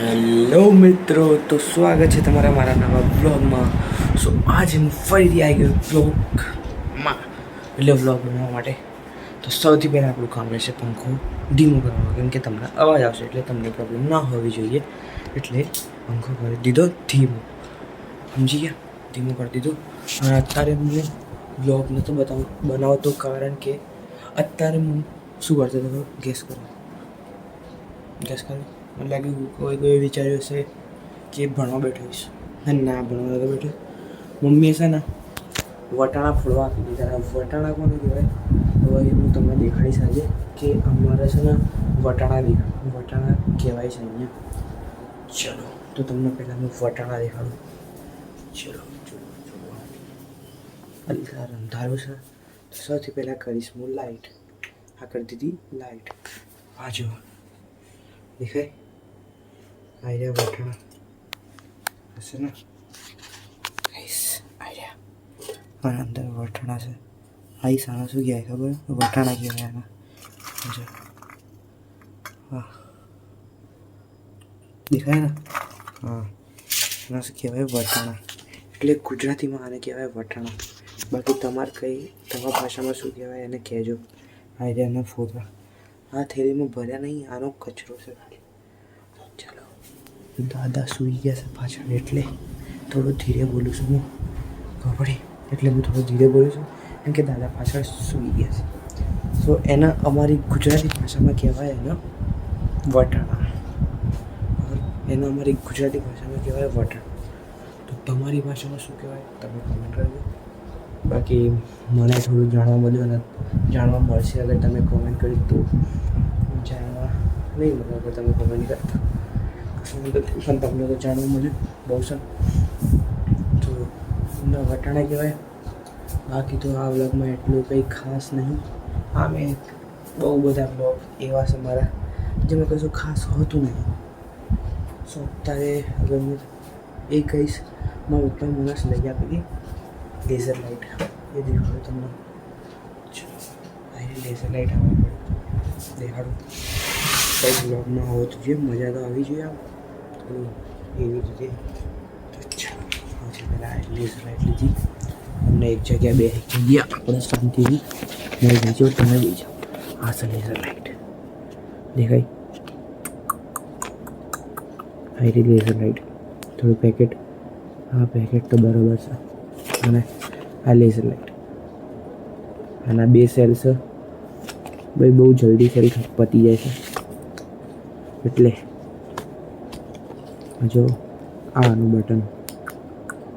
Hello મિત્રો, તો સ્વાગત છે તમારા મારા નવા વ્લોગમાં. સો આજે હું ફરીથી આવી ગયો વ્લોગમાં, એટલે વ્લોગ બનાવવા માટે. તો સૌથી પહેલાં આપણું કામ રહેશે પંખો ધીમો કરવાનો, કેમ કે તમને અવાજ આવશે એટલે તમને પ્રોબ્લેમ ના હોવી જોઈએ. એટલે પંખો કરી દીધો ધીમો, સમજી ગયા? ધીમો કરી દીધો. અને અત્યારે મને વ્લોગ નહોતો બનાવતો, કારણ કે અત્યારે હું શું કરતો હતો ગેસ કરો. મને લાગ્યું કોઈ વિચાર્યું હશે કે ભણવા બેઠો હશે. ના, ભણવા નતો બેઠો. મમ્મીએ છે ને વટાણા ફોડવા આપી દીધા. વટાણા કોને કહેવાય હવે હું તમને દેખાડીશ આજે, કે અમારે છે ને વટાણા કહેવાય છે અહીંયા. ચલો, તો તમને પહેલાં હું વટાણા દેખાડું. ચલો અલ્લા અંધારું છે, તો સૌથી પહેલાં કરીશ હું લાઇટ. આ કરી દીધી લાઇટ. આ જો દેખાય આર્યા વટાણા હશે ને, આર્યા અને અંદર વટાણા છે. આઈ સાણા શું કહેવાય ખબર? વટાણા કહેવાય આના. જો હા, દેખાય ને? હા, એના શું કહેવાય? વટાણા. એટલે ગુજરાતીમાં આને કહેવાય વટાણા. બાકી તમારી ભાષામાં શું કહેવાય એને કહેજો. આર્યા એના ફોટા આ થેલીમાં ભર્યા નહીં, આનો કચરો છે. ચાલો, દાદા સૂઈ ગયા છે પાછળ, એટલે થોડું ધીરે બોલું છું હું. ખબર એટલે હું થોડું ધીરે બોલું છું, કેમ કે દાદા પાછળ સૂઈ ગયા છે. તો એના અમારી ગુજરાતી ભાષામાં કહેવાય એના વટાણા. એના અમારી ગુજરાતી ભાષામાં કહેવાય વટાણા. તો તમારી ભાષામાં શું કહેવાય તમે કમેન્ટ કરજો. બાકી મને થોડું જાણવા મળ્યું અને જાણવા મળશે અગર તમે કોમેન્ટ કરી, તો જાણવા નહીં મળે અગર તમે કોમેન્ટ કરતા. પણ તમને તો જાણવા મળ્યું બહુ છે. તો એમના વટાણા કહેવાય. બાકી તો આ વ્લોગમાં એટલું કંઈ ખાસ નહીં. આ મેં બહુ બધા વ્લોગ એવા છે મારા જેમાં કશું ખાસ હોતું નહીં. સો અત્યારે અગર હું એ કહીશ, મારા ઉપર માણસ લઈ આપી હતી લેઝર લાઇટ, એ દેખાડું તમને. લેઝર લાઇટ આવવા પડે દેખાડું. કંઈક વ્લોગમાં હોવું જોઈએ, મજા તો આવી જોઈએ આમ થોડું એવી રીતે. તો ચાલો, સૌથી પહેલાં લેઝર લાઇટ લીધી. અમને એક જગ્યાએ બે ગયા આપણે શાંતિથી. મેં બીજો તમે બીજો. આ છે લેઝર લાઇટ, દેખાય? આ રીતે લેઝર લાઇટ. થોડું પેકેટ, આ પેકેટ તો બરાબર છે. અને આ લેઝર લાઇટ, આના બે સેલ છે ભાઈ. બહુ જલ્દી સેલ પતી જાય છે, એટલે જો આનું બટન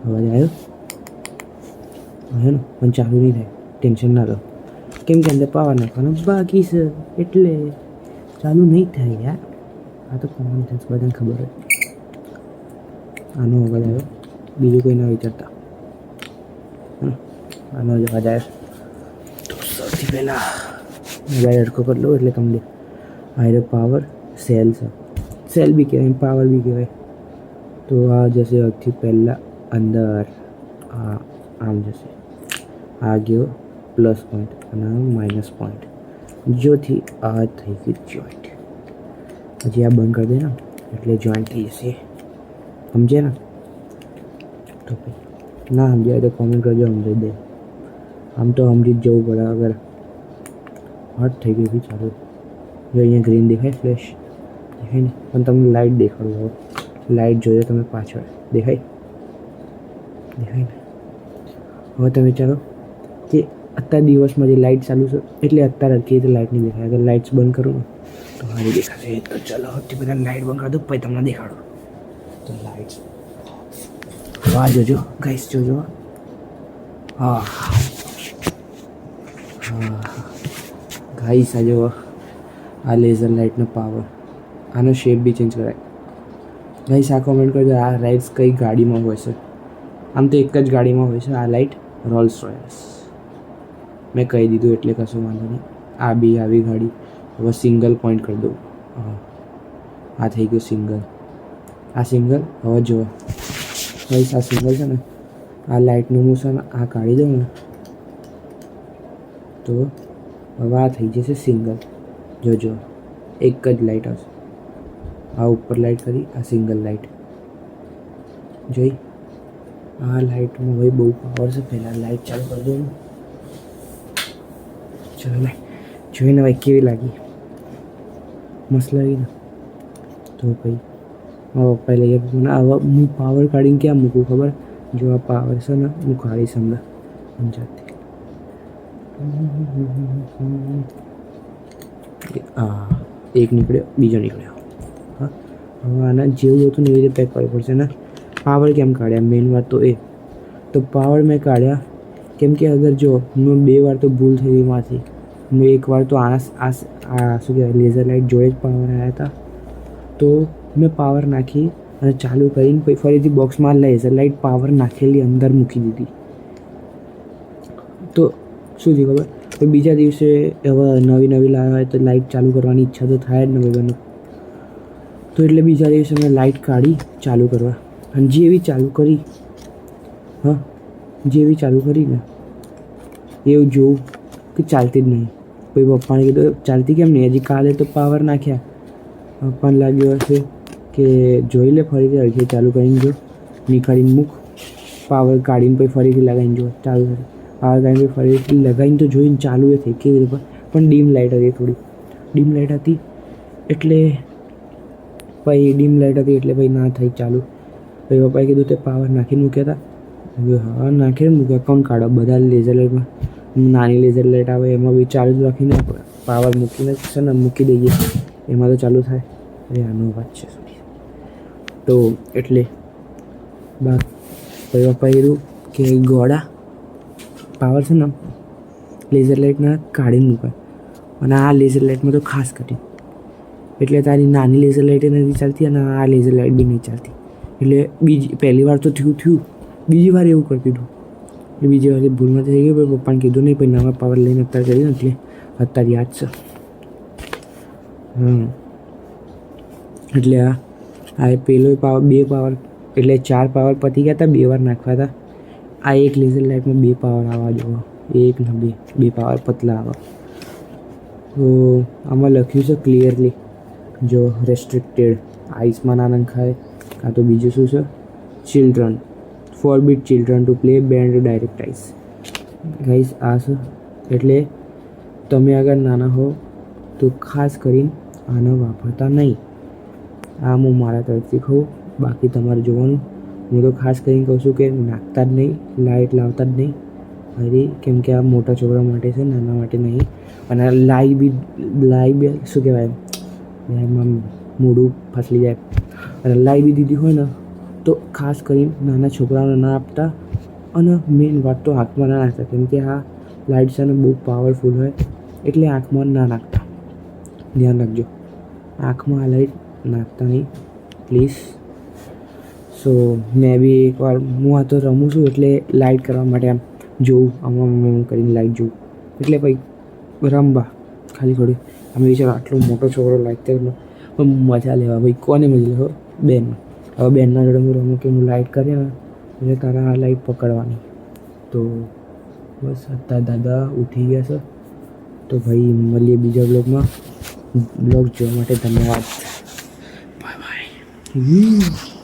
અવાજ આવ્યો હે ને, પણ ચાલુ નહીં થાય, ટેન્શન ના લો, કેમ કે અંદર પાવર નાખવાનો બાકી છે એટલે ચાલુ નહીં થાય યાર. આ તો કોમન સેન્સ, બધાને ખબર હોય. આનો અવાજ આવ્યો, બીજું કોઈ ના વિચારતા. આનો જ અવાજ આવ્યો. તો સૌથી પહેલાં મોબાઈલ હરખો કરી લો એટલે તમને આયરો પાવર સેલ છે. સેલ બી કહેવાય, પાવર બી કહેવાય. તો આ જશે સૌથી પહેલાં અંદર, આમ જશે. આ ગયો પ્લસ પોઈન્ટ અને આ માઇનસ પોઈન્ટ. જોથી આ થઈ ગયું જોઈન્ટ. પછી આ બંધ કરી દે ને એટલે જોઈન્ટ થઈ જશે, સમજે ને? તો ભાઈ ના સમજાય તો કોમેન્ટ કરજો, સમજાઈ દે. આમ તો સમજી જ જવું પડે. અગર હટ થઈ ગઈ બી ચાલુ. જો અહીંયા ગ્રીન દેખાય, ફ્લેશ દેખાય ને, પણ તમને લાઇટ દેખાડું. હવે લાઇટ જોયો તમે પાછળ, દેખાય ને? હવે તમે વિચારો કે અત્યારે દિવસમાં જે લાઇટ ચાલુ છે એટલે અત્યારે હરખી રીતે લાઇટ નહીં દેખાય. અગર લાઇટ્સ બંધ કરું ને તો સારી દેખાશે. તો ચાલો સૌથી પહેલાં લાઇટ બંધ કરી દો, પછી તમને દેખાડું. તો લાઇટ્સ વાહ જોજો ગાઈસ, જોજો. હા ગાઈસ, આ જો આ લેઝર લાઇટનો પાવર. આનો શેપ બી ચેન્જ કરાય. ગાઈસ આ કોમેન્ટ કરજો આ લાઇટ્સ કઈ ગાડીમાં હોય છે. આમ તો એક જ ગાડીમાં હોય છે આ લાઇટ, રોલ્સ રોયસ. મેં કહી દીધું એટલે કશું વાંધો નહીં. આ બી આવી ગાડી. હવે સિંગલ પોઈન્ટ કરી દઉં. હા, આ થઈ ગયું સિંગલ. આ સિંગલ. હવે જુઓ ગાઈસ, આ સિંગલ છે ને, આ લાઇટનું હું છે ને આ કાઢી દઉં ને તો હવે આ થઈ જશે સિંગલ. જોજો એક જ લાઇટ આવશે. આ ઉપર લાઇટ કરી, આ સિંગલ લાઇટ જોઈ. આ લાઇટમાં ભાઈ બહુ પાવર છે. પહેલાં લાઇટ ચાલુ કરી દઉં. ચાલો લાઈટ જોઈને ભાઈ કેવી લાગી, મસ્ત લાગી ને. તો ભાઈ પપ્પાએ લઈ આપ્યું મને. હવે હું પાવર કાઢીને ક્યાં મૂકું ખબર? જો આ પાવર છે ને, હું કાઢીશ હમણાં પંચાયતથી. હા, એક નીકળ્યો, બીજો નીકળ્યો. હા, હવે આના જેવું હતું ને એવી રીતે પેક કરવું પડશે ને. પાવર કેમ કાઢ્યા? મેઇન વાત તો એ. તો પાવર મેં કાઢ્યા કેમ કે અગર જો મેં 2 વાર તો ભૂલ થઈ ગઈ માથી. મેં એક વાર તો આ શું કહેવાય લેઝર લાઇટ જોડે જ પાવર આવ્યા હતા. તો મેં પાવર નાખી અને ચાલુ કરીને પછી ફરીથી બોક્સમાં લેઝર લાઇટ પાવર નાખેલી અંદર મૂકી દીધી. તો શું થયું ખબર? તો બીજા દિવસે હવે નવી લાવ્યા હોય તો લાઇટ ચાલુ કરવાની ઈચ્છા તો થાય જ ને બધાને. તો એટલે બીજા દિવસે મેં લાઇટ કાઢી ચાલુ કરવા, અને જેવી ચાલુ કરી, હા જેવી ચાલુ કરીને એવું જોઉં કે ચાલતી જ નહીં. પછી પપ્પાને કીધું ચાલતી કેમ નહીં? હજી કાલે તો પાવર નાખ્યા. પપ્પાને લાગ્યું હશે કે જોઈ લે ફરીથી અડધી ચાલુ કરીને જો, નીકાળીને મૂક. પાવર કાઢીને પછી ફરીથી લગાવીને જો ચાલુ કરે. પાવર કાઢીને ફરીથી લગાવીને તો જોઈને ચાલુ એ થઈ કેવી રીતે, પણ ડીમ લાઇટ હતી, થોડી ડીમ લાઇટ હતી એટલે પછી ડીમ લાઇટ હતી એટલે પછી ના થઈ ચાલુ. પછી પપ્પાએ કીધું તે પાવર નાખીને મૂક્યા હતા. હા નાખીને મૂક્યા. કોણ કાઢો? બધા લેઝર લાઇટમાં નાની લેઝર લાઇટ આવે એમાં બી ચાલુ રાખીને પાવર મૂકીને છે ને મૂકી દઈએ, એમાં તો ચાલુ થાય. અરે આનો વાત છે સોરી. તો એટલે પછી પપ્પાએ કીધું કે ગોળા પાવર છે ને લેઝર લાઇટના કાઢીને મૂકાય, અને આ લેઝર લાઇટમાં તો ખાસ કરી એટલે તારી નાની લેઝર લાઇટ નથી ચાલતી અને આ લેઝર લાઇટ બી નહીં ચાલતી. એટલે પહેલી વાર તો થયું, બીજી વાર એવું કરતી હતું. એટલે બીજી વાર ભૂલમાં થઈ ગઈ. પણ પપ્પાને કીધું નહીં, પછી નવા પાવર લઈને અત્યારે કરી એટલે અત્યારે યાદ છે. એટલે આ પેલો પાવર 2 પાવર એટલે 4 પાવર પતી ગયા હતા. 2 વાર નાખવા હતા. આ એક લેઝર લાઇટમાં 2 પાવર આવવા જોવો, 1 ને 2 પાવર પતલા આવે. તો આમાં લખ્યું છે ક્લિયરલી જો રેસ્ટ્રિક્ટેડ, આઈસમાં ના નંખાય. કાં તો બીજું શું છે? Children, forbid children to play band direct ice. Guys આ છે એટલે તમે અગર નાના હો તો ખાસ કરીને આને વાપરતા નહીં. આ હું મારા તરફથી કહું, બાકી તમારે જોવાનું. હું તો ખાસ કરીને કહું છું કે નાખતા જ નહીં, લાઇટ લાવતા જ નહીં. અરે કેમ કે આ મોટા છોકરા માટે છે, નાના માટે નહીં. અને લાઈ બી શું કહેવાય એમાં મોઢું ફસલી જાય. અને લાઈ બી દીધી હોય ને તો ખાસ કરીને નાના છોકરાઓને ના આપતા. અને મેઇન વાત તો આંખમાં ના નાખતા, કેમ કે આ લાઇટ છે ને બહુ પાવરફુલ હોય એટલે આંખમાં ના નાખતા. ધ્યાન રાખજો, આંખમાં આ લાઇટ નાખતા નહીં પ્લીઝ. સો મેં બી એકવાર હું આ તો રમું છું એટલે લાઇટ કરવા માટે આમ જોઉં, આમાં કરીને લાઇટ જોઉં એટલે ભાઈ રમવા ખાલી થોડી. અમે વિચારો આટલો મોટો છોકરો લાઇટ પણ મજા લેવા ભાઈ. કોને મજા લેવો? બેન. હવે બેનના જોડે હું રમું કે હું લાઇટ કરે ને એટલે તારા આ લાઇટ પકડવાની. તો બસ અત્યારે દાદા ઉઠી ગયા છે. તો ભાઈ મળીએ બીજા બ્લોગમાં. બ્લોગ જોવા માટે ધન્યવાદ. Bye bye.